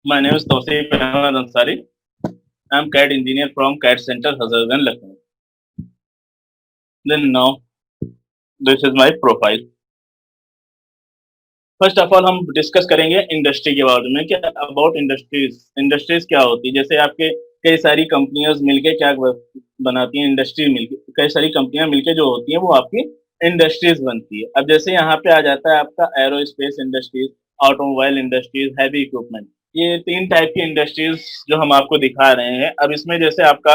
My name is Tawseef Ahmed Ansari. I am CAD engineer from CAD Center, Hazargan, Lucknow. Then now, this is my profile. First of all हम discuss करेंगे industry के बारे में कि about industries industries क्या होती है। जैसे आपके कई सारी कंपनियां मिलके क्या बनाती हैं, इंडस्ट्री मिलके कई सारी कंपनियां मिलके जो होती हैं वो आपकी इंडस्ट्रीज बनती है। अब जैसे यहाँ पे आ जाता है आपका aerospace industries, automobile industries, heavy equipment. ये तीन टाइप की इंडस्ट्रीज जो हम आपको दिखा रहे हैं। अब इसमें जैसे आपका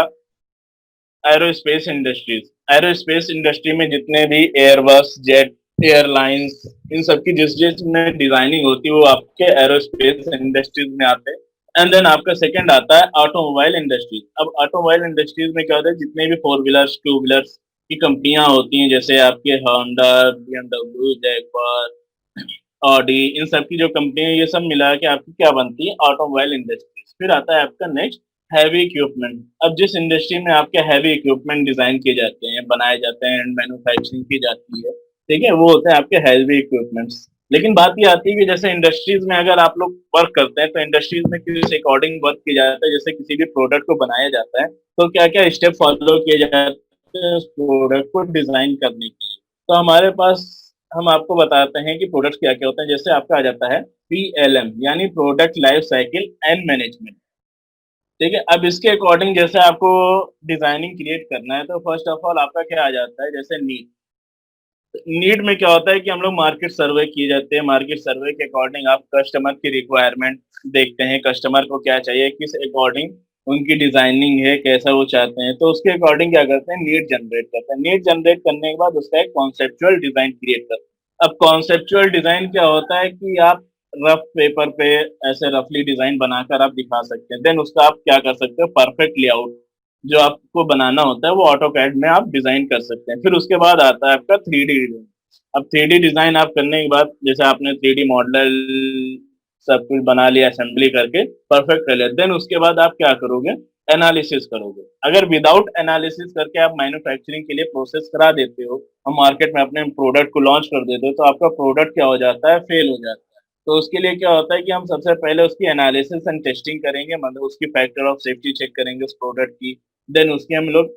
एरोस्पेस इंडस्ट्रीज, एरोस्पेस इंडस्ट्री में जितने भी एयरबस, जेट एयरलाइंस, इन सब की जिस जिसमें डिजाइनिंग होती है वो आपके एरोस्पेस इंडस्ट्रीज में आते हैं। एंड देन आपका सेकंड आता है ऑटोमोबाइल इंडस्ट्रीज। अब ऑटोमोबाइल इंडस्ट्रीज में क्या होता है, जितने भी फोर व्हीलर्स, टू व्हीलर्स की कंपनियां होती हैं, जैसे आपके होंडा, बीएमडब्ल्यू, जैगवार, ऑडी, इन सब की जो कंपनी है, ये सब मिला के आपकी क्या बनती है, ऑटोमोबाइल इंडस्ट्रीज। फिर आता है आपका नेक्स्ट हैवी इक्विपमेंट। अब जिस इंडस्ट्री में आपके हैवी इक्विपमेंट डिजाइन किए जाते हैं, बनाए जाते हैं एंड मैन्युफैक्चरिंग की जाती है, ठीक है, वो होते हैं आपके हैवी इक्विपमेंट्स। लेकिन बात ये आती है कि जैसे इंडस्ट्रीज में अगर आप लोग वर्क करते हैं तो इंडस्ट्रीज में किस अकॉर्डिंग वर्क किया जाता है। जैसे किसी भी प्रोडक्ट को बनाया जाता है तो क्या क्या स्टेप फॉलो किए जाते हैं उस प्रोडक्ट को डिजाइन करने के लिए। तो हमारे पास, हम आपको बताते हैं कि प्रोडक्ट क्या क्या होते हैं। जैसे आपका आ जाता है PLM, यानी product life cycle and management. ठीक है, अब इसके अकॉर्डिंग जैसे आपको डिजाइनिंग क्रिएट करना है तो फर्स्ट ऑफ ऑल आपका क्या आ जाता है, जैसे नीड। नीड में क्या होता है कि हम लोग मार्केट सर्वे किए जाते हैं। मार्केट सर्वे के अकॉर्डिंग आप कस्टमर की रिक्वायरमेंट देखते हैं, कस्टमर को क्या चाहिए, किस अकॉर्डिंग उनकी डिजाइनिंग है, कैसा वो चाहते हैं, तो उसके अकॉर्डिंग क्या करते हैं, नीड जनरेट करते हैं। नीड जनरेट करने के बाद उसका एक कॉन्सेप्चुअल डिजाइन क्रिएट करते हैं। अब कॉन्सेप्चुअल डिजाइन क्या होता है कि आप रफ पेपर पे ऐसे रफली डिजाइन बनाकर आप दिखा सकते हैं। देन उसका आप क्या कर सकते हो, परफेक्ट लेआउट जो आपको बनाना होता है वो ऑटो कैड में आप डिजाइन कर सकते हैं। फिर उसके बाद आता है आपका 3D डिजाइन। अब 3D डिजाइन आप करने के बाद जैसे आपने 3D मॉडल सब कुछ बना लिया, असेंबली करके परफेक्ट कर लिया, देन उसके बाद आप क्या करोगे, एनालिसिस करोगे। अगर विदाउट एनालिसिस करके आप मैन्युफैक्चरिंग के लिए प्रोसेस करा देते हो, हम मार्केट में अपने प्रोडक्ट को लॉन्च कर देते हो, तो आपका प्रोडक्ट क्या हो जाता है, फेल हो जाता है। तो उसके लिए क्या होता है कि हम सबसे पहले उसकी एनालिसिस एंड टेस्टिंग करेंगे, मतलब उसकी फैक्टर ऑफ सेफ्टी चेक करेंगे उस प्रोडक्ट की। देन उसकी हम लोग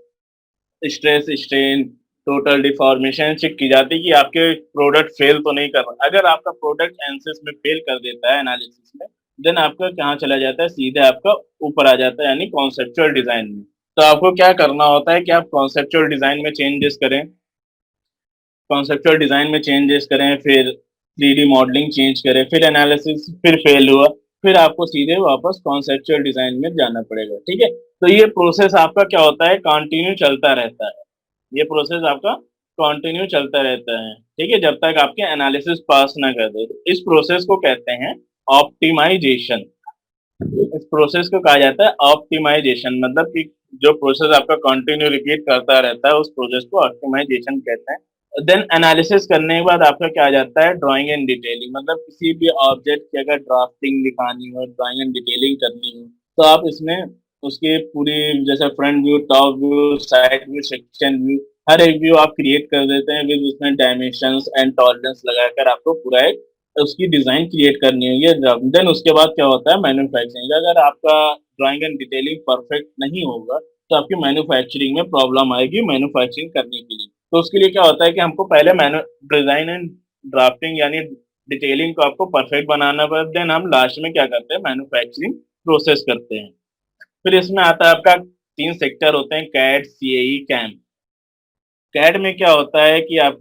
stress, strain, total deformation check की जाती है कि आपके प्रोडक्ट फेल तो नहीं कर रहा। अगर आपका प्रोडक्ट एनसिस में फेल कर देता है एनालिसिस में, देन आपका कहाँ चला जाता है, सीधे आपका ऊपर आ जाता है, यानी कॉन्सेप्चुअल डिजाइन में। तो आपको क्या करना होता है कि आप कॉन्सेप्चुअल डिजाइन में चेंजेस करें, कॉन्सेप्चुअल डिजाइन में चेंजेस करें, फिर 3D मॉडलिंग चेंज करें, फिर एनालिसिस, फिर फेल हुआ, फिर आपको सीधे वापस कॉन्सेप्चुअल डिजाइन में जाना पड़ेगा। ठीक है, तो ये प्रोसेस आपका क्या होता है, कंटिन्यू चलता रहता है। ये प्रोसेस आपका कंटिन्यू चलता रहता है, ठीक है, जब तक आपके एनालिसिस पास ना कर दे। तो इस प्रोसेस को कहते हैं ऑप्टिमाइजेशन। इस प्रोसेस को कहा जाता है ऑप्टिमाइजेशन, मतलब कि जो प्रोसेस आपका कंटिन्यू रिपीट करता रहता है उस प्रोसेस को ऑप्टिमाइजेशन कहते हैं। देन एनालिसिस करने के बाद आपका क्या आ जाता है, ड्राइंग एंड डिटेलिंग। मतलब किसी भी ऑब्जेक्ट की अगर ड्राफ्टिंग दिखानी हो, ड्राइंग एंड डिटेलिंग करनी हो, तो आप इसमें उसकी पूरी, जैसे front view, top view, side view, section view, हर एक व्यू आप क्रिएट कर देते हैं विद उसमें डायमेंशंस एंड टॉलरेंस लगाकर आपको पूरा एक उसकी डिजाइन क्रिएट करनी होगी। देन उसके बाद क्या होता है, मैन्युफैक्चरिंग। अगर आपका ड्राइंग एंड डिटेलिंग परफेक्ट नहीं होगा तो आपकी मैन्युफैक्चरिंग में प्रॉब्लम आएगी मैन्युफैक्चरिंग करने के लिए। तो उसके लिए क्या होता है कि हमको पहले डिजाइन एंड ड्राफ्टिंग यानी डिटेलिंग को आपको परफेक्ट बनाना पड़ेगा। देन हम लास्ट में क्या करते हैं, मैन्युफैक्चरिंग प्रोसेस करते हैं। फिर इसमें आता है आपका तीन सेक्टर होते हैं, कैड, CAE, कैम। कैड में क्या होता है कि आप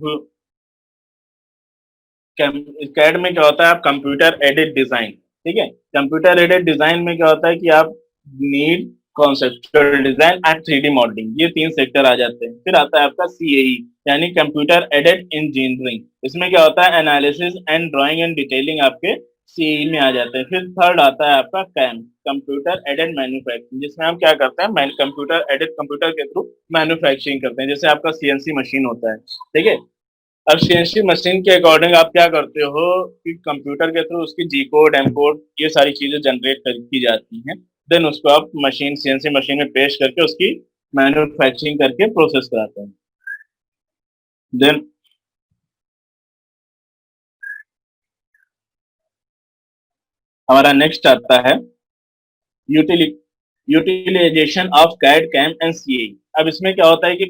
कैड में क्या होता है, आप कंप्यूटर एडेड डिजाइन, ठीक है, कंप्यूटर एडेड डिजाइन में क्या होता है कि आप need, conceptual design and 3D modelling, ये तीन सेक्टर आ जाते हैं। फिर आता है आपका CAE, यानी कंप्यूटर एडेड इंजीनियरिंग। इसमें क्या होता है, analysis and drawing and detailing आपके CAE में आ जाते हैं। फिर थर्ड आता है आपका कैम, कंप्यूटर एडेड मैन्युफैक्चरिंग, जिसमें हम क्या करते हैं, कंप्यूटर एडेड, कंप्यूटर के थ्रू मैन्युफैक्चरिंग करते हैं। जैसे आपका CNC मशीन होता है, ठीक है। अब सीएनसी मशीन के अकॉर्डिंग आप क्या करते हो कि कंप्यूटर के थ्रू उसकी जी कोड, एम कोड, ये सारी चीजें जनरेट की जाती हैं। देन उसको आप मशीन, सीएनसी मशीन में पेश करके उसकी मैन्युफैक्चरिंग करके प्रोसेस कराते हैं। देन हमारा नेक्स्ट आता है utilisation of CAD CAM and C. अब इसमें क्या होता है कि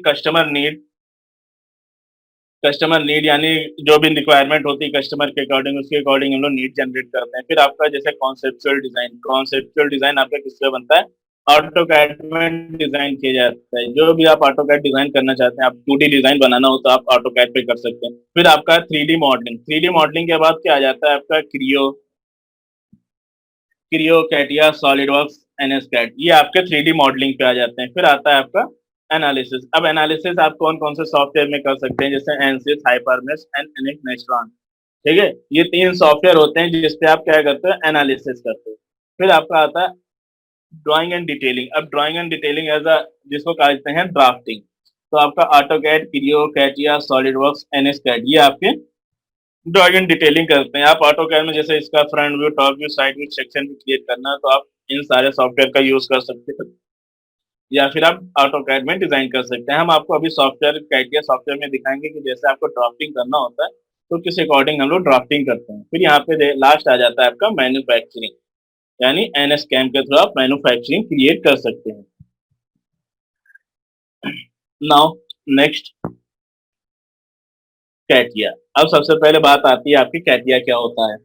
कस्टमर नीड यानी जो भी रिक्वायरमेंट होती है कस्टमर के अकॉर्डिंग, उसके अकॉर्डिंग हम लोग नीड जनरेट करते हैं। फिर आपका जैसे कॉन्सेप्चुअल डिजाइन आपका किससे बनता है? ऑटो कैड में डिजाइन किया जाता है। जो भी आप ऑटो कैड डिजाइन करना चाहते हैं, आप 2D डिजाइन बनाना हो तो आप ऑटो कैड पे कर सकते हैं। फिर आपका 3D मॉडलिंग के बाद क्या आ जाता है? आपका क्रियो, कैटिया, सॉलिडवर्क्स, एनएसकैड, ये आपके 3D मॉडलिंग पे आ जाते हैं। फिर आता है आपका एनालिसिस। अब एनालिसिस आप कौन कौन से सॉफ्टवेयर में कर सकते हैं? जैसे एनसिस, हाइपरमेश एंड एनिक नेस्ट्रॉन। ठीक है, ये 3 सॉफ्टवेयर होते हैं जिसपे आप क्या करते हो? एनालिसिस करते हो। फिर आपका आता है ड्राइंग एंड डिटेलिंग। अब drawing and detailing as a जिसको कहते हैं ड्राफ्टिंग। तो आपका AutoCAD, Creo, CATIA, SolidWorks, NX CAD, ये आपके ड्राइंग एंड डिटेलिंग करते हैं। आप ऑटो कैड में जैसे इसका front view, top view, side view, section भी क्रिएट करना है तो आप इन सारे सॉफ्टवेयर का यूज कर सकते हैं, या फिर आप ऑटो कैड में डिजाइन कर सकते हैं। हम आपको अभी सॉफ्टवेयर, कैटिया सॉफ्टवेयर में दिखाएंगे कि जैसे आपको ड्राफ्टिंग करना होता है तो किस अकॉर्डिंग हम लोग ड्राफ्टिंग करते हैं। फिर यहाँ पे लास्ट आ जाता है आपका मैन्युफैक्चरिंग, यानी एनएस कैम के थ्रू आप मैन्युफैक्चरिंग क्रिएट कर सकते हैं। Now next, CATIA. अब सबसे पहले बात आती है आपकी कैटिया क्या होता है।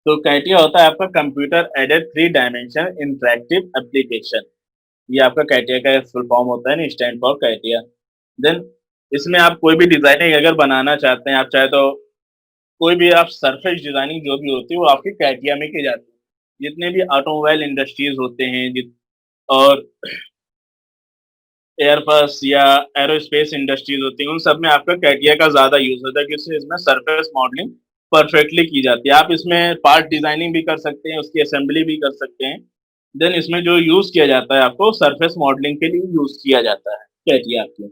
तो कैटिया होता है आपका computer aided 3 dimension interactive application. ये आपका कैटिया का फुल फॉर्म होता है ना, स्टैंड फॉर कैटिया। देन इसमें आप कोई भी डिजाइनिंग अगर बनाना चाहते हैं, आप चाहे तो कोई भी आप सरफेस डिजाइनिंग जो भी होती है वो आपकी कैटिया में की जाती है। जितने भी ऑटोमोबाइल इंडस्ट्रीज होते हैं और एयरबस या एरोस्पेस इंडस्ट्रीज होती है, उन सब में आपका कैटिया का ज्यादा यूज होता है क्योंकि इसमें सरफेस मॉडलिंग परफेक्टली की जाती है। आप इसमें पार्ट डिजाइनिंग भी कर सकते हैं, उसकी असेंबली भी कर सकते हैं। देन इसमें जो यूज किया जाता है आपको सरफेस मॉडलिंग के लिए यूज किया जाता है कैटिया आपके।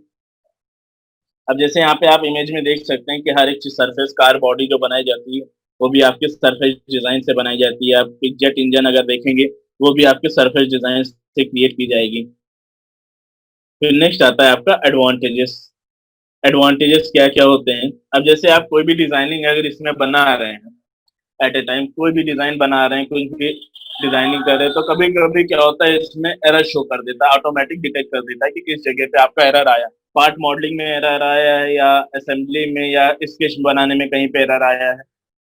अब जैसे यहाँ पे आप इमेज में देख सकते हैं कि हर एक चीज सरफेस, कार बॉडी जो बनाई जाती है वो भी आपके सरफेस डिजाइन से बनाई जाती है। आप जेट इंजन अगर देखेंगे वो भी आपके सरफेस डिजाइन से क्रिएट की जाएगी। फिर नेक्स्ट आता है आपका एडवांटेजेस। एडवांटेजेस क्या क्या होते हैं? अब जैसे आप कोई भी डिजाइनिंग अगर इसमें बना रहे हैं, एट ए टाइम कोई भी डिजाइन बना रहे हैं, कोई भी डिजाइनिंग कर रहे हैं, तो कभी कभी क्या होता है इसमें एरर शो कर देता है, ऑटोमेटिक डिटेक्ट कर देता है कि किस जगह पे आपका एरर आया। पार्ट मॉडलिंग में एरर आया है या असेंबली में या स्केच बनाने में कहीं पे एरर आया है,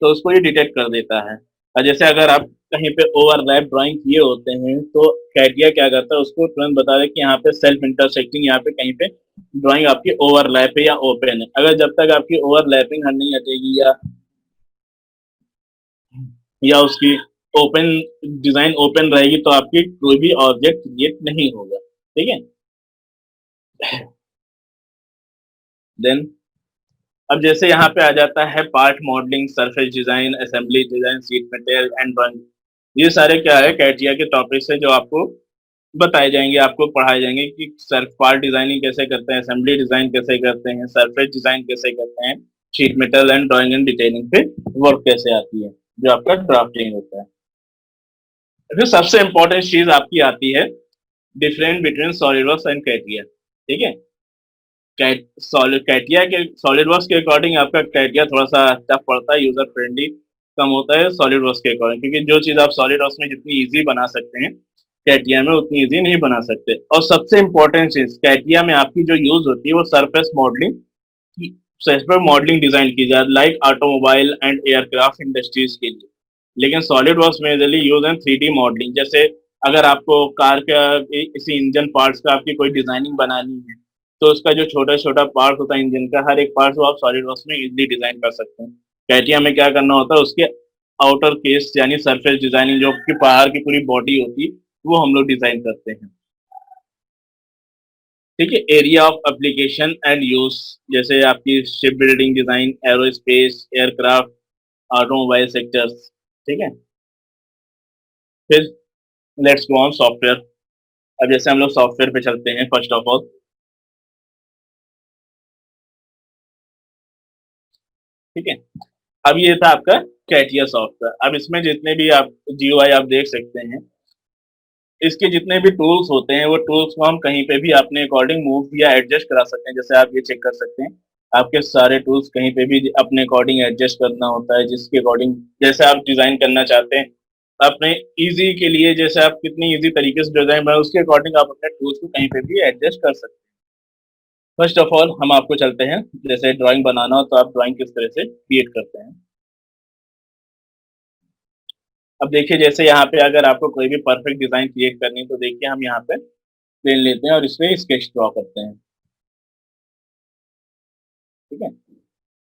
तो उसको ये डिटेक्ट कर देता है। और जैसे अगर आप कहीं पे ओवरलैप ड्राइंग किए होते हैं तो कैटिया क्या करता है, उसको तुरंत बता दे कि यहाँ पे सेल्फ इंटरसेक्टिंग, यहाँ पे कहीं पे ड्राइंग आपकी ओवरलैप है या ओपन है। अगर जब तक आपकी ओवरलैपिंग नहीं हटेगी या उसकी ओपन डिजाइन ओपन रहेगी तो आपकी कोई भी ऑब्जेक्ट क्रिएट नहीं होगा। ठीक है। देन अब जैसे यहाँ पे आ जाता है part modelling, surface design, assembly design, seat material and drawing. ये सारे क्या है कैटिया के टॉपिक्स है जो आपको बताए जाएंगे, आपको पढ़ाए जाएंगे कि सर पार्ट डिजाइनिंग कैसे करते हैं, असेंबली डिजाइन कैसे करते हैं, सरफेस डिजाइन कैसे करते हैं, sheet metal and drawing and detailing पे वर्क कैसे आती है, जो आपका ड्राफ्टिंग होता है। फिर सबसे इंपॉर्टेंट चीज आपकी आती है different between SolidWorks and CATIA. ठीक है। कैटिया के सॉलिडवर्क्स के अकॉर्डिंग आपका कैटिया थोड़ा सा टफ पड़ता है, यूजर फ्रेंडली कम होता है सॉलिडवर्क्स के अकॉर्डिंग, क्योंकि जो चीज आप सॉलिडवर्क्स में जितनी इजी बना सकते हैं कैटिया में उतनी इजी नहीं बना सकते। और सबसे इंपॉर्टेंट चीज कैटिया में आपकी जो यूज होती है वो सरफेस मॉडलिंग डिजाइन की जाए, like automobile and aircraft industries के लिए। लेकिन सॉलिड वर्क्स मेजरली यूज है 3D मॉडलिंग। जैसे अगर आपको कार का किसी इंजन पार्ट्स का आपकी कोई डिजाइनिंग बनानी है तो उसका जो छोटा छोटा पार्ट होता है इंजन का, हर एक पार्ट को आप सॉलिड वर्क्स में इजीली डिजाइन कर सकते हैं। कैटिया में क्या करना होता है, उसके आउटर केस यानी सरफेस डिजाइनिंग, जो कि बाहर की पूरी बॉडी होती है, वो हम लोग डिजाइन करते हैं। ठीक है। Area of application and use, जैसे आपकी ship building design, aerospace, aircraft, automobile sectors. ठीक है। फिर लेट्स गो ऑन सॉफ्टवेयर। अब जैसे हम लोग सॉफ्टवेयर पे चलते हैं, फर्स्ट ऑफ ऑल ठीक है। अब ये था आपका कैटिया सॉफ्टवेयर। अब इसमें जितने भी आप जीयूआई आप देख सकते हैं, इसके जितने भी टूल्स होते हैं वो टूल्स को हम कहीं पे भी अपने अकॉर्डिंग मूव या एडजस्ट करा सकते हैं। जैसे आप ये चेक कर सकते हैं, आपके सारे टूल्स कहीं पे भी अपने अकॉर्डिंग एडजस्ट करना होता है, जिसके अकॉर्डिंग जैसे आप डिजाइन करना चाहते हैं अपने इजी के लिए, जैसे आप कितनी इजी तरीके से डिजाइन बनाए उसके अकॉर्डिंग आप अपने टूल्स को कहीं पे भी एडजस्ट कर सकते हैं। फर्स्ट ऑफ ऑल हम आपको चलते हैं, जैसे ड्राइंग बनाना हो तो आप ड्राइंग किस तरह से क्रिएट करते हैं। अब देखिए जैसे यहाँ पे अगर आपको कोई भी परफेक्ट डिजाइन क्रिएट करनी है तो देखिए हम यहाँ पे पेन लेते हैं और इसमें स्केच ड्रॉ करते हैं। ठीक है।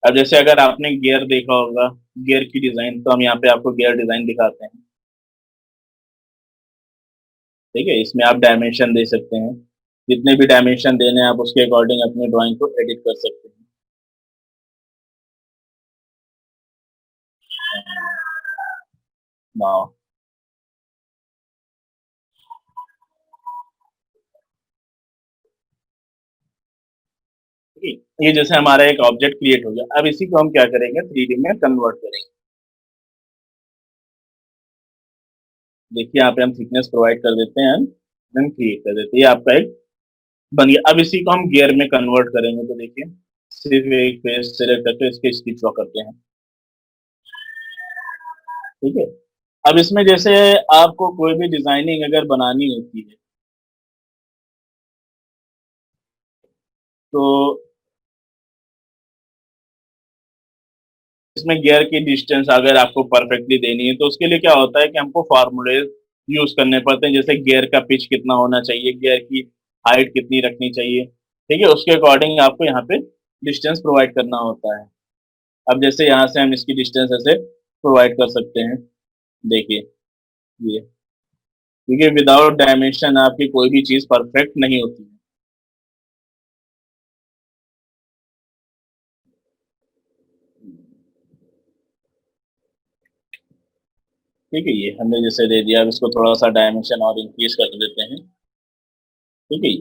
अब जैसे अगर आपने गियर देखा होगा, गियर की डिजाइन, तो हम यहाँ पे आपको गियर डिजाइन दिखाते हैं। ठीक है, इसमें आप डायमेंशन दे सकते हैं, जितने भी डायमेंशन देने हैं आप उसके अकॉर्डिंग अपनी ड्राइंग को एडिट कर सकते हैं। नाउ ये जैसे हमारा एक ऑब्जेक्ट क्रिएट हो गया, अब इसी को हम क्या करेंगे, 3D में कन्वर्ट करेंगे। देखिए यहाँ पे हम थिकनेस प्रोवाइड कर देते हैं, देन क्रिएट कर देते हैं, ये आपका एक बन गया। अब इसी को हम गियर में कन्वर्ट करेंगे तो देखिए सिर्फ एक फेस सेलेक्ट करके इसके स्केच ड्रॉ करते हैं। ठीक है। अब इसमें जैसे आपको कोई भी डिजाइनिंग अगर बनानी होती है तो इसमें गियर की डिस्टेंस अगर आपको परफेक्टली देनी है तो उसके लिए क्या होता है कि हमको फार्मूले यूज करने पड़ते हैं, जैसे गियर का पिच कितना होना चाहिए, गियर की हाइट कितनी रखनी चाहिए। ठीक है, उसके अकॉर्डिंग आपको यहाँ पे डिस्टेंस प्रोवाइड करना होता है। अब जैसे यहाँ से हम इसकी डिस्टेंस ऐसे प्रोवाइड कर सकते हैं। देखिए ये, क्योंकि विदाउट डायमेंशन आपकी कोई भी चीज परफेक्ट नहीं होती है। ठीक है, ये हमने जैसे दे दिया, अब इसको थोड़ा सा डायमेंशन और इंक्रीज कर देते हैं। ठीक है।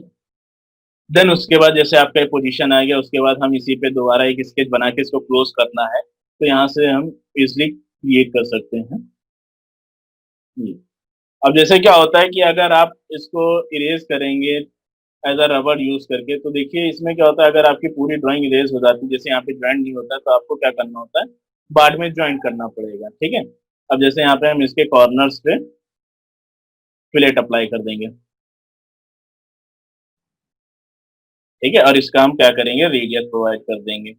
देन उसके बाद जैसे आपका एक पोजीशन आ गया, उसके बाद हम इसी पे दोबारा एक स्केच बना के इसको क्लोज करना है, तो यहाँ से हम इजिली क्रिएट कर सकते हैं। ये। अब जैसे क्या होता है कि अगर आप इसको इरेज करेंगे एज अ रबर यूज करके, तो देखिए इसमें क्या होता है, अगर आपकी पूरी ड्राइंग इरेज हो जाती है, जैसे यहाँ पे ज्वाइंट नहीं होता है, तो आपको क्या करना होता है, बाद में ज्वाइंट करना पड़ेगा। ठीक है। अब जैसे यहाँ पे हम इसके कॉर्नर्स पे फिलेट अप्लाई कर देंगे। ठीक है, और इसका हम क्या करेंगे, रेडियस प्रोवाइड कर देंगे।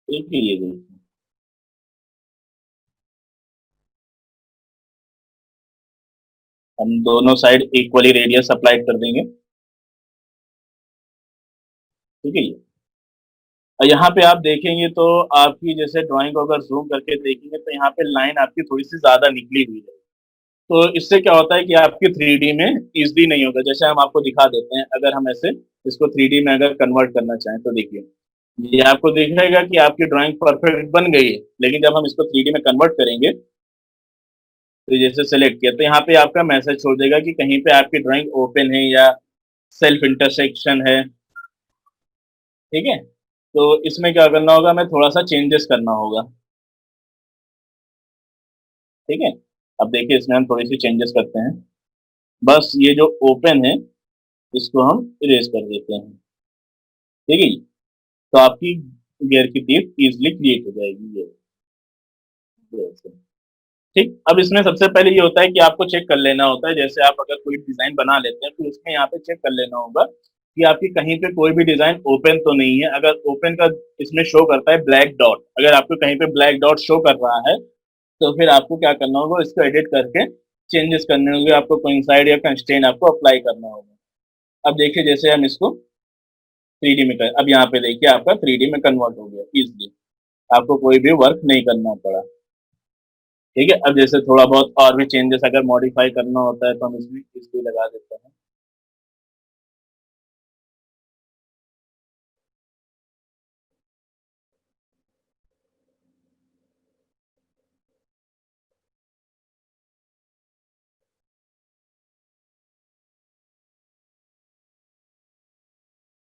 ठीक है, ये देखिए हम दोनों साइड इक्वली रेडियस अप्लाई कर देंगे। ठीक है। और यहाँ पे आप देखेंगे तो आपकी जैसे ड्राइंग को अगर जूम करके देखेंगे तो यहाँ पे लाइन आपकी थोड़ी सी ज्यादा निकली हुई है। तो इससे क्या होता है कि आपकी 3D में इजली नहीं होगा। जैसे हम आपको दिखा देते हैं, अगर हम ऐसे इसको 3D में अगर कन्वर्ट करना चाहें तो देखिए ये आपको दिखेगा कि आपकी ड्राइंग परफेक्ट बन गई है, लेकिन जब हम इसको 3D में कन्वर्ट करेंगे तो जैसे सेलेक्ट किया तो यहाँ पे आपका मैसेज छोड़ देगा कि कहीं पे आपकी ड्राइंग ओपन है या सेल्फ इंटरसेक्शन है। ठीक है। तो इसमें क्या करना होगा, हमें थोड़ा सा चेंजेस करना होगा। ठीक है। अब देखिए इसमें हम थोड़ी सी चेंजेस करते हैं, बस ये जो ओपन है इसको हम इरेज कर देते हैं। ठीक है। तो आपकी गियर की टीप इजिली क्रिएट हो जाएगी ये ऐसे। ठीक। अब इसमें सबसे पहले ये होता है कि आपको चेक कर लेना होता है, जैसे आप अगर कोई डिजाइन बना लेते हैं तो उसमें यहाँ पे चेक कर लेना होगा कि आपकी कहीं पे कोई भी डिजाइन ओपन तो नहीं है। अगर ओपन का इसमें शो करता है ब्लैक डॉट, अगर आपको कहीं पे ब्लैक डॉट शो कर रहा है तो फिर आपको क्या करना होगा, इसको एडिट करके चेंजेस करने होंगे, आपको कोइंसाइड या कंस्ट्रेंट आपको अप्लाई करना होगा। अब देखिए जैसे हम इसको 3D में कर, अब यहाँ पे देखिए आपका 3D में कन्वर्ट हो गया इजिली, आपको कोई भी वर्क नहीं करना पड़ा। ठीक है। अब जैसे थोड़ा बहुत और भी चेंजेस अगर मॉडिफाई करना होता है तो हम इसमें इसलिए लगा देते हैं।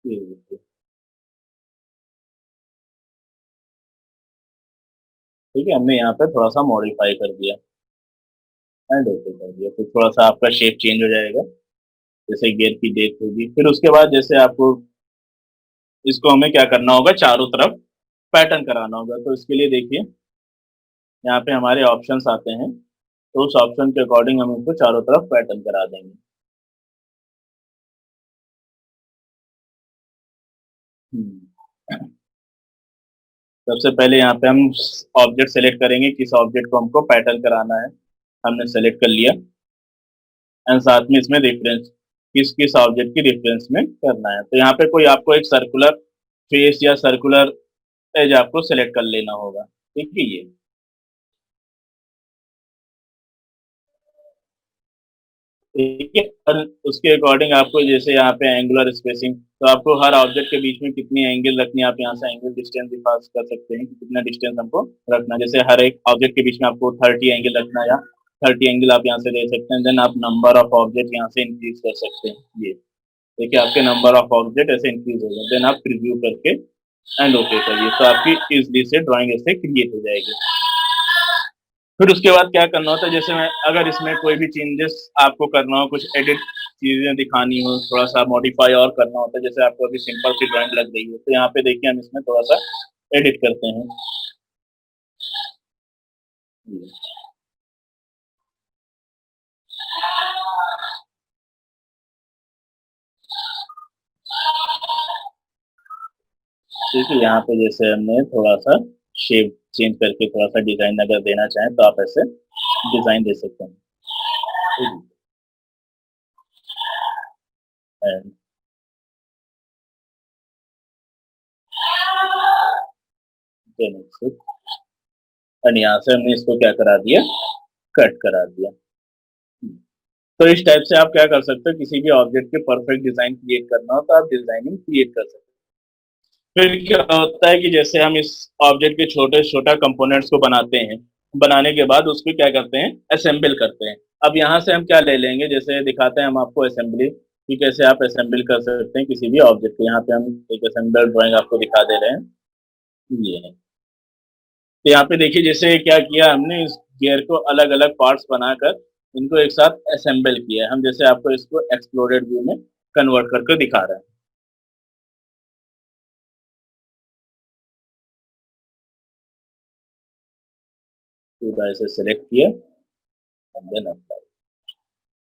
ये देखिए। ठीक है, हमने यहाँ पे थोड़ा सा मॉडिफाई कर दिया एंड ओके कर दिया, तो थोड़ा सा आपका शेप चेंज हो जाएगा, जैसे गियर की डेट होगी। फिर उसके बाद जैसे आपको इसको हमें क्या करना होगा, चारों तरफ पैटर्न कराना होगा, तो इसके लिए देखिए यहाँ पे हमारे ऑप्शंस आते हैं, तो उस ऑप्शन के अकॉर्डिंग हम इसको चारों तरफ पैटर्न करा देंगे। सबसे पहले यहाँ पे हम ऑब्जेक्ट सेलेक्ट करेंगे, किस ऑब्जेक्ट को हमको पैटर्न कराना है। हमने सेलेक्ट कर लिया, एंड साथ में इसमें रेफरेंस, किस किस ऑब्जेक्ट की रेफरेंस में करना है। तो यहाँ पे कोई आपको एक सर्कुलर फेस या सर्कुलर एज आपको सेलेक्ट कर लेना होगा, ठीक है ये। ठीक है, और उसके अकॉर्डिंग आपको जैसे यहाँ पे एंगुलर स्पेसिंग, तो आपको हर ऑब्जेक्ट के बीच में कितनी एंगल रखनी है, आप यहाँ से एंगल डिस्टेंस भी पास कर सकते हैं कि कितना डिस्टेंस हमको रखना है। जैसे हर एक ऑब्जेक्ट के बीच में आपको 30 एंगल रखना है, या 30 एंगल आप यहाँ से दे सकते हैं। देन आप नंबर ऑफ ऑब्जेक्ट यहाँ से इंक्रीज कर सकते हैं। ये देखिए आपके नंबर ऑफ ऑब्जेक्ट ऐसे इंक्रीज हो गए। देन आप प्रीव्यू करके एंड ओके करिए, तो आपकी इजली से ड्राइंग ऐसे क्रिएट हो जाएगी। फिर उसके बाद क्या करना होता है, जैसे मैं अगर इसमें कोई भी चेंजेस आपको करना हो, कुछ एडिट चीजें दिखानी हो, थोड़ा सा मॉडिफाई और करना होता है, जैसे आपको अभी सिंपल सी ड्राइंग लग रही है, तो यहाँ पे देखिए हम इसमें थोड़ा सा एडिट करते हैं। ठीक है, यहाँ पे जैसे हमने थोड़ा सा शेप चेंज करके थोड़ा सा डिजाइन अगर देना चाहें तो आप ऐसे डिजाइन दे सकते हैं। And then और यहाँ से हमने इसको क्या करा दिया, कट करा दिया। तो इस टाइप से आप क्या कर सकते हो, किसी भी ऑब्जेक्ट के परफेक्ट डिजाइन क्रिएट करना हो तो आप डिजाइनिंग क्रिएट कर सकते हो। फिर क्या होता है कि जैसे हम इस ऑब्जेक्ट के छोटे छोटा कंपोनेंट्स को बनाते हैं, बनाने के बाद उसको क्या करते हैं, असेंबल करते हैं। अब यहाँ से हम क्या ले लेंगे, जैसे दिखाते हैं हम आपको असेंबली कि कैसे आप असेंबल कर सकते हैं किसी भी ऑब्जेक्ट को। यहाँ पे हम एक असेंबल ड्राइंग आपको दिखा दे रहे हैं, ये है। तो यहाँ पे देखिए जैसे क्या किया हमने, इस गियर को अलग अलग पार्ट्स बनाकर इनको एक साथ असेंबल किया है। हम जैसे आपको इसको एक्सप्लोडेड व्यू में कन्वर्ट करके दिखा रहे हैं। पूरा ऐसे सेलेक्ट किया, and then apply।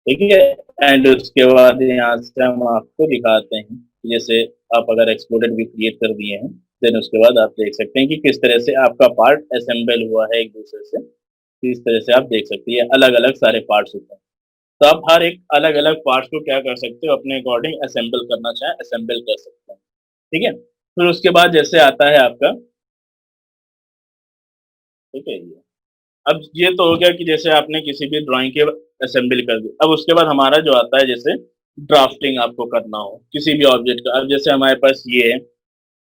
ठीक है, एंड उसके बाद यहाँ से हम आपको दिखाते हैं कि जैसे आप अगर एक्सप्लोडेड व्यू क्रिएट कर दिए हैं, देन उसके बाद आप देख सकते हैं कि किस तरह से आपका पार्ट असेंबल हुआ है एक दूसरे से। इस तरह से आप देख सकते हैं अलग अलग सारे पार्ट्स होते हैं। तो आप हर एक अलग अलग पार्ट्स को क्या कर सकते हो, अपने अकॉर्डिंग असेंबल करना चाहें असेंबल कर सकते हैं। ठीक है, फिर उसके बाद जैसे आता है आपका, ठीक है ये। अब ये तो हो गया कि जैसे आपने किसी भी ड्राइंग के असेंबल कर दी। अब उसके बाद हमारा जो आता है, जैसे ड्राफ्टिंग आपको करना हो किसी भी ऑब्जेक्ट का। अब जैसे हमारे पास ये है,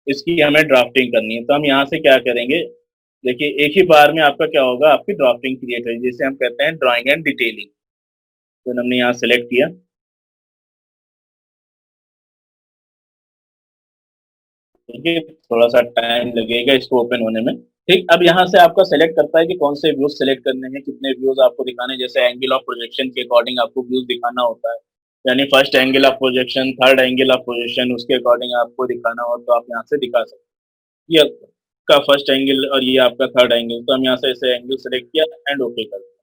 इसकी हमें ड्राफ्टिंग करनी है, तो हम यहाँ से क्या करेंगे, देखिए एक ही बार में आपका क्या होगा, आपकी ड्राफ्टिंग क्रिएट होगी, जिसे हम कहते हैं ड्राइंग एंड डिटेलिंग। तो हमने यहाँ सेलेक्ट किया, ठीक है, थोड़ा सा टाइम लगेगा इसको ओपन होने में। ठीक, अब यहाँ से आपका सेलेक्ट करता है कि कौन से व्यूज सेलेक्ट करने हैं, कितने व्यूज आपको दिखाने हैं। जैसे एंगल ऑफ प्रोजेक्शन के अकॉर्डिंग आपको व्यूज दिखाना होता है, यानी first angle of projection, third angle of projection, उसके अकॉर्डिंग आपको दिखाना हो तो आप यहाँ से दिखा सकते हैं। ये आपका फर्स्ट एंगल और ये आपका थर्ड एंगल, तो हम यहाँ से ऐसे एंगल सेलेक्ट किया एंड ओके कर दिया।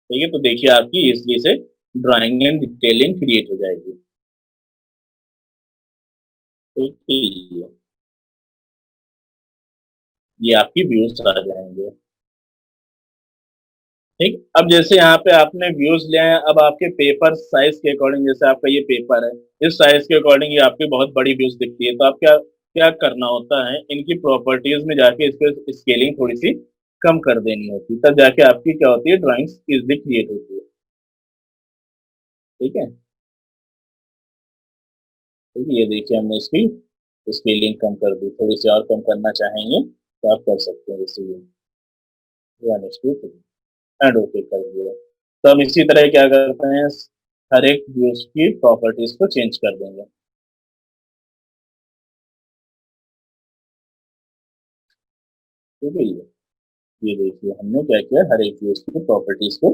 ठीक है, तो देखिए आपकी इसलिए से ड्राइंग एंड डिटेलिंग क्रिएट हो जाएगी। ठीक है, ये आपकी व्यूज आ जाएंगे। ठीक, अब जैसे यहाँ पे आपने व्यूज ले आए, अब आपके पेपर साइज के अकॉर्डिंग, जैसे आपका ये पेपर है, इस साइज के अकॉर्डिंग ये आपकी बहुत बड़ी व्यूज दिखती है, तो आप क्या क्या करना होता है, इनकी प्रॉपर्टीज में जाके इस पे स्केलिंग थोड़ी सी कम कर देनी होती है, तब जाके आपकी क्या होती है, ड्राइंग्स इजली क्रिएट होती है। ठीक है, ठीक है, ये देखिए हमने इसकी स्केलिंग कम कर दी, थोड़ी सी और कम करना चाहेंगे तो आप कर सकते हैं, जैसे ये एंड ओके कर दिया। तो हम इसी तरह क्या करते हैं, हर एक व्यूज की प्रॉपर्टीज को चेंज कर देंगे। ठीक है, ये देखिए हमने क्या किया, हर एक व्यूज की प्रॉपर्टीज को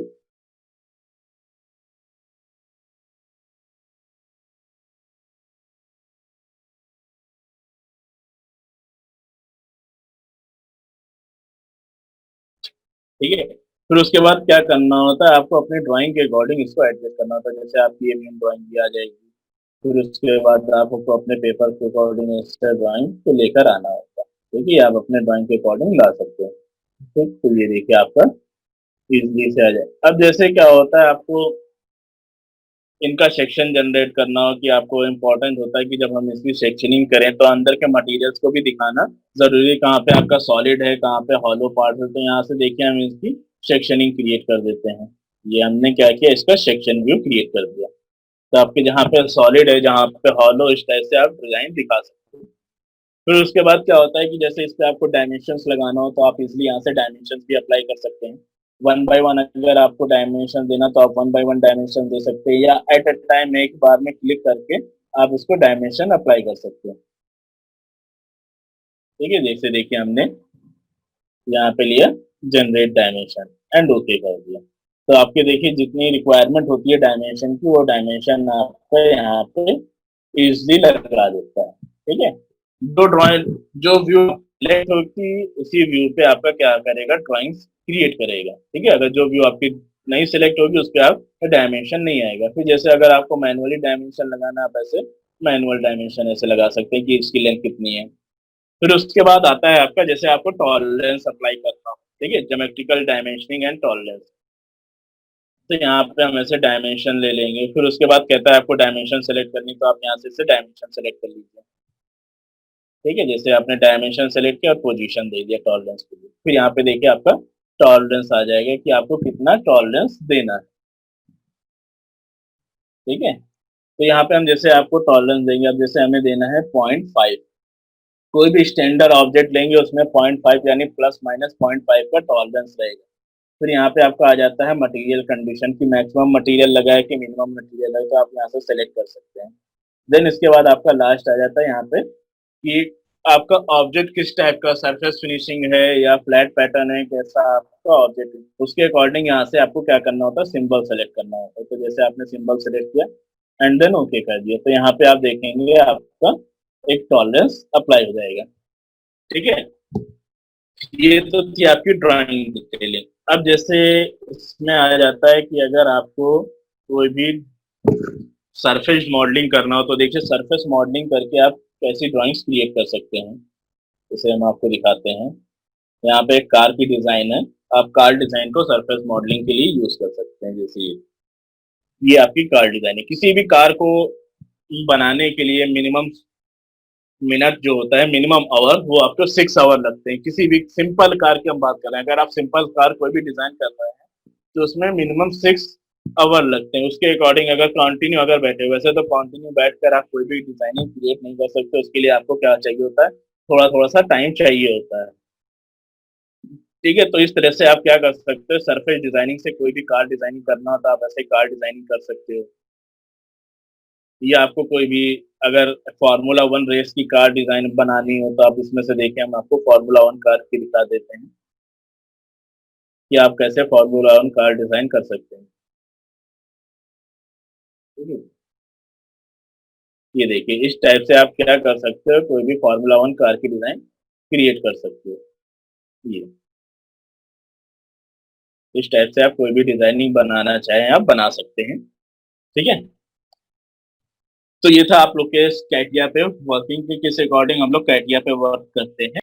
ठीक है। फिर उसके बाद क्या करना होता है, आपको अपनी ड्राइंग के अकॉर्डिंग इसको एडजस्ट करना होता है। जैसे आपकी ये मेन ड्राइंग भी आ जाएगी, फिर उसके बाद आपको अपने पेपर के अकॉर्डिंग इस ड्राइंग को लेकर आना होता है। ठीक है, आप अपने ड्राइंग के अकॉर्डिंग ला सकते हैं। ठीक, तो ये देखिए आपका इजली से आ जाए। अब जैसे क्या होता है, आपको इनका सेक्शन जनरेट करना हो कि आपको इम्पोर्टेंट होता है कि जब हम इसकी सेक्शनिंग करें तो अंदर के मटेरियल्स को भी दिखाना जरूरी है, कहाँ पे आपका सॉलिड है, कहाँ पे हॉलो पार्ट है। तो यहाँ से देखिए हम इसकी सेक्शनिंग क्रिएट कर देते हैं। ये हमने क्या किया, इसका सेक्शन व्यू क्रिएट कर दिया। तो आपके जहाँ पे सॉलिड है, जहाँ पे हॉलो, इस टाइप से आप डिजाइन दिखा सकते हैं। फिर उसके बाद क्या होता है कि जैसे इस पे आपको डायमेंशंस लगाना हो तो आप इजिली यहाँ से डायमेंशंस भी अप्लाई कर सकते हैं। वन बाय वन अगर आपको डायमेंशन देना तो आप वन बाय वन डायमेंशन दे सकते हैं, या एट अ टाइम एक बार में क्लिक करके आप इसको डायमेंशन अप्लाई कर सकते हैं। ठीक है, जैसे देखिए हमने यहाँ पे लिया जनरेट डायमेंशन एंड ओके कर दिया। तो आपके देखिए जितनी रिक्वायरमेंट होती है डायमेंशन की, वो डायमेंशन आपको यहाँ पे इजिली लगा देता है। ठीक है, जो ड्राइंग, जो व्यू सिलेक्ट होगी उसी व्यू पे आपका क्या करेगा, ड्राइंग्स क्रिएट करेगा। ठीक है, अगर जो व्यू आपकी नहीं सिलेक्ट होगी उस पर आप डायमेंशन नहीं आएगा। फिर जैसे अगर आपको मैनुअली डायमेंशन लगाना, आप ऐसे मैनुअल डायमेंशन ऐसे लगा सकते हैं कि इसकी लेंथ कितनी है। फिर उसके बाद आता है आपका, जैसे आपको टॉलरेंस अप्लाई करना हो। ठीक है, ज्योमेट्रिकल डायमेंशनिंग एंड टॉलरेंस। तो यहाँ पे हम ऐसे डायमेंशन ले लेंगे। फिर उसके बाद कहता है आपको डायमेंशन सेलेक्ट करनी, तो आप यहाँ से डायमेंशन सेलेक्ट कर लीजिए। ठीक है, जैसे आपने डायमेंशन सेलेक्ट किया और पोजीशन दे दिया टॉलरेंस के लिए। फिर यहाँ पे देखिए आपका टॉलरेंस आ जाएगा कि आपको कितना टॉलरेंस देना है। ठीक है, तो यहाँ पे हम जैसे आपको टॉलरेंस देंगे, अब जैसे हमें देना है 0.5। कोई भी स्टैंडर्ड ऑब्जेक्ट लेंगे उसमें 0.5 यानी प्लस माइनस 0.5 का टॉलरेंस रहेगा। फिर यहाँ पे आपका आ जाता है मटेरियल कंडीशन की मैक्सिमम मटेरियल लगा है कि मिनिमम मटेरियल है, तो आप यहाँ से सेलेक्ट कर सकते हैं। देन इसके बाद आपका लास्ट आ जाता है यहाँ पे कि आपका ऑब्जेक्ट किस टाइप का, सरफेस फिनिशिंग है या फ्लैट पैटर्न है, कैसा आपका ऑब्जेक्ट है। उसके अकॉर्डिंग यहाँ से आपको क्या करना होता है, सिंबल सेलेक्ट करना होता है। तो जैसे आपने सिंबल सेलेक्ट किया एंड देन ओके कर दिया, तो यहाँ पे आप देखेंगे आपका एक टॉलरेंस अप्लाई हो जाएगा। ठीक है, ये तो थी आपकी ड्राइंग डिटेलिंग। अब जैसे इसमें आ जाता है कि अगर आपको कोई भी सरफेस मॉडलिंग करना हो, तो देखिए सरफेस मॉडलिंग करके आप कैसी ड्राइंग्स क्रिएट कर सकते हैं। जैसे हम आपको दिखाते हैं, यहाँ पे एक कार की डिजाइन है। आप कार डिजाइन को सरफेस मॉडलिंग के लिए यूज कर सकते हैं। जैसे ये आपकी कार डिजाइन है। किसी भी कार को बनाने के लिए मिनिमम मिनट जो होता है, मिनिमम आवर, वो आपको 6 आवर लगते हैं। किसी भी सिंपल कार की हम बात कर रहे हैं, अगर आप सिंपल कार कोई भी डिजाइन कर रहे हैं तो उसमें मिनिमम 6 आवर लगते हैं। उसके अकॉर्डिंग अगर कंटिन्यू अगर बैठे, वैसे तो कंटिन्यू बैठकर आप कोई भी डिजाइनिंग क्रिएट नहीं कर सकते। उसके लिए आपको क्या चाहिए होता है, थोड़ा थोड़ा सा टाइम चाहिए होता है। ठीक है, तो इस तरह से आप क्या कर सकते हो, सरफेस डिजाइनिंग से कोई भी कार डिजाइनिंग करना हो तो आप ऐसे कार डिजाइनिंग कर सकते हो। या आपको कोई भी अगर फार्मूला वन रेस की कार डिजाइन बनानी हो तो आप इसमें से देखें, हम आपको फार्मूला वन कार की दिखा देते हैं कि आप कैसे फार्मूला वन कार डिजाइन कर सकते हैं। ठीक है, ये देखिए इस टाइप से आप क्या कर सकते हो, कोई भी फार्मूला वन कार की डिजाइन क्रिएट कर सकते हो। ये इस टाइप से आप कोई भी डिजाइनिंग बनाना चाहें आप बना सकते हैं। ठीक है, तो ये था आप लोग के कैटिया पे वर्किंग के किस अकॉर्डिंग हम लोग कैटिया पे वर्क करते हैं।